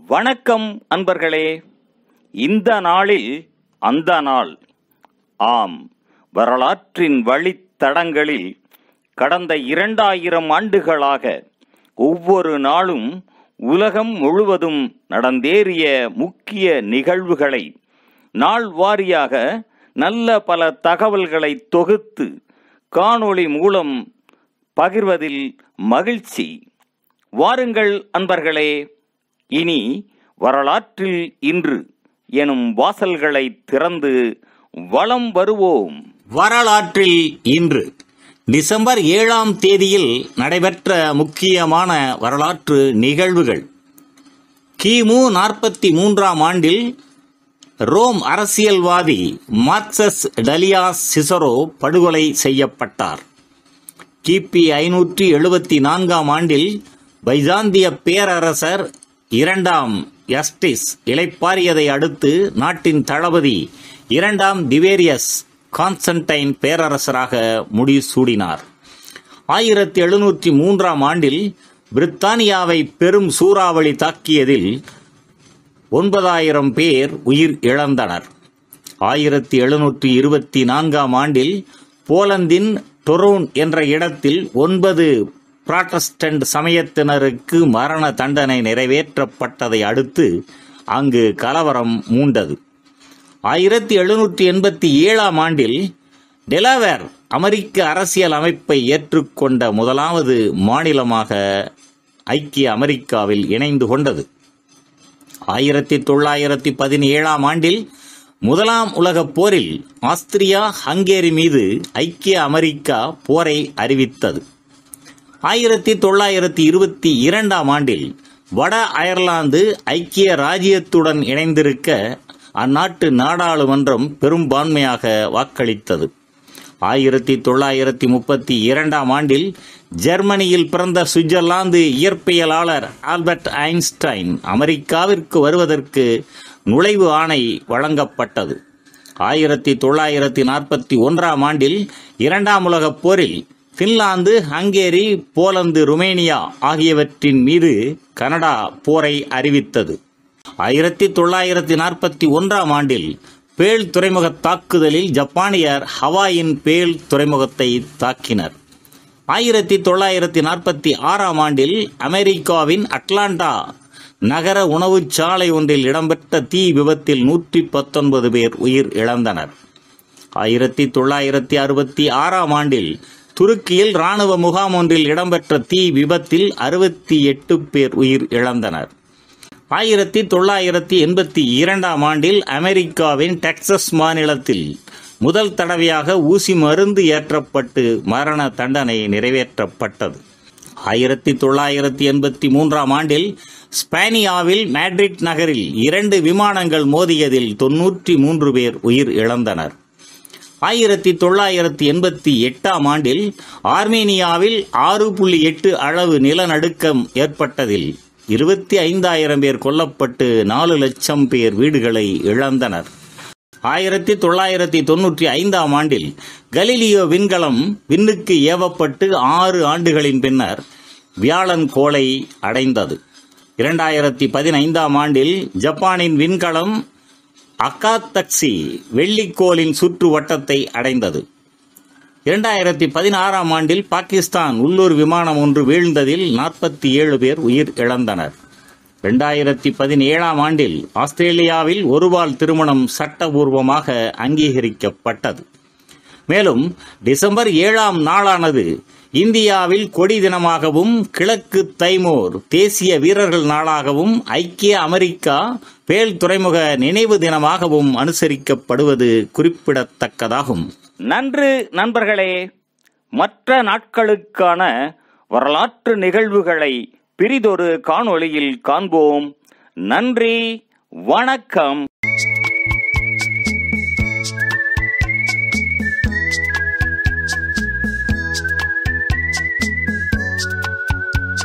வணக்கம் அன்பர்களே. இந்த நாளில் அந்த நாள். ஆம், வரலாற்றின் வழித்தடங்களில் கடந்த 2000 ஆண்டுகளாக ஒவ்வொரு நாளும் உலகம் முழுவதும் நடந்தேறிய முக்கிய நிகழ்வுகளை நாள் வாரியாக நல்ல பல தகவல்களை தொகுத்து காணொளி மூலம் பகிர்வதில் மகிழ்ச்சி. வாருங்கள் அன்பர்களே, இனி வரலாற்றில் இன்று எனும் வாசல்களை திறந்து வலம் வருவோம். வரலாற்றில் இன்று டிசம்பர் 7ஆம் தேதியில் நடைபெற்ற முக்கியமான வரலாற்று நிகழ்வுகள். கிமு 43ஆம் ஆண்டில் ரோம் அரசியல்வாதி மார்க்சஸ் டலியாஸ் சிசரோ படுகொலை செய்யப்பட்டார். கிபி 574ஆம் ஆண்டில் பைசாந்திய பேரரசர் 2ஆம் யஸ்டிஸ் இளைப்பாறியதை அடுத்து நாட்டின் தளபதி 2ஆம் டிவேரியஸ் கான்ஸ்டன்டைன் பேரரசராக முடிசூடினார். 1703ஆம் ஆண்டில் பிரித்தானியாவை பெரும் சூறாவளி தாக்கியதில் 9000 பேர் உயிர் இழந்தனர். 1724ஆம் ஆண்டில் போலந்தின் டொரோன் என்ற இடத்தில் 9 புராட்டஸ்டன்ட் சமயத்தினருக்கு மரண தண்டனை நிறைவேற்றப்பட்டதை அடுத்து அங்கு கலவரம் மூண்டது. 1787ஆம் ஆண்டில் டெலாவேர் அமெரிக்க அரசியல் அமைப்பை ஏற்றுக்கொண்ட முதலாவது மாநிலமாக ஐக்கிய அமெரிக்காவில் இணைந்து கொண்டது. 1917ஆம் ஆண்டில் முதலாம் உலகப் போரில் ஆஸ்திரியா ஹங்கேரி மீது ஐக்கிய அமெரிக்கா போரை அறிவித்தது. 1922ஆம் ஆண்டில் வட அயர்லாந்து ஐக்கிய ராஜ்யத்துடன் இணைந்திருக்க அந்நாட்டு நாடாளுமன்றம் பெரும்பான்மையாக வாக்களித்தது. 1932ஆம் ஆண்டில் ஜெர்மனியில் பிறந்த சுவிட்சர்லாந்து இயற்பியலாளர் ஆல்பர்ட் ஐன்ஸ்டைன் அமெரிக்காவிற்கு வருவதற்கு நுழைவு ஆணை வழங்கப்பட்டது. 1941ஆம் ஆண்டில் 2ஆம் உலகப் போரில் பின்லாந்து, ஹங்கேரி, போலந்து, ருமேனியா ஆகியவற்றின் மீது கனடா போரை அறிவித்தது. 1941ஆம் ஆண்டில் பேல் துறைமுக தாக்குதலில் ஜப்பானியர் ஹவாயின் பேல் துறைமுகத்தை தாக்கினர். 1946ஆம் ஆண்டில் அமெரிக்காவின் அட்லாண்டா நகர உணவுச் சாலை ஒன்றில் இடம்பெற்ற தீ விபத்தில் 119 பேர் உயிர் இழந்தனர். 1966ஆம் ஆண்டில் துருக்கியில் இராணுவ முகாம் ஒன்றில் இடம்பெற்ற தீ விபத்தில் 68 பேர் உயிர் இழந்தனர். 1982ஆம் ஆண்டில் அமெரிக்காவின் டெக்சஸ் மாநிலத்தில் முதல் தடவையாக ஊசி மருந்து ஏற்றப்பட்டு மரண தண்டனை நிறைவேற்றப்பட்டது. 1983ஆம் ஆண்டில் ஸ்பானியாவில் மேட்ரிட் நகரில் 2 விமானங்கள் மோதியதில் 93 பேர் உயிர் இழந்தனர். 1988ஆம் ஆண்டில் ஆர்மேனியாவில் 6.8 அளவு நிலநடுக்கம் ஏற்பட்டதில் 25,000 பேர் கொல்லப்பட்டு 4 லட்சம் பேர் வீடுகளை இழந்தனர். 1995ஆம் ஆண்டில் கலீலியோ விண்கலம் விண்ணுக்கு ஏவப்பட்டு 6 ஆண்டுகளின் பின்னர் வியாழன் கோளை அடைந்தது. 2015ஆம் ஆண்டில் ஜப்பானின் விண்கலம் அகாத்தக்சி வெள்ளிக்கோளின் சுற்று வட்டத்தை அடைந்தது. 2016ஆம் ஆண்டில் பாகிஸ்தான் உள்ளூர் விமானம் ஒன்று வீழ்ந்ததில் 47 பேர் உயிர் இழந்தனர். 2017ஆம் ஆண்டில் ஆஸ்திரேலியாவில் ஒருபால் திருமணம் சட்டபூர்வமாக அங்கீகரிக்கப்பட்டது. மேலும் டிசம்பர் 7ஆம் நாளானது இந்தியாவில் கொடி தினமாகவும், கிழக்கு தைமோர் தேசிய வீரர்கள் நாளாகவும், ஐக்கிய அமெரிக்கா பேல் துறைமுக நினைவு தினமாகவும் அனுசரிக்கப்படுவது குறிப்பிடத்தக்கதாகும். நன்று நண்பர்களே. மற்ற நாட்களுக்கான வரலாற்று நிகழ்வுகளை பிரிதொரு காணொளியில் காண்போம். நன்றி, வணக்கம்.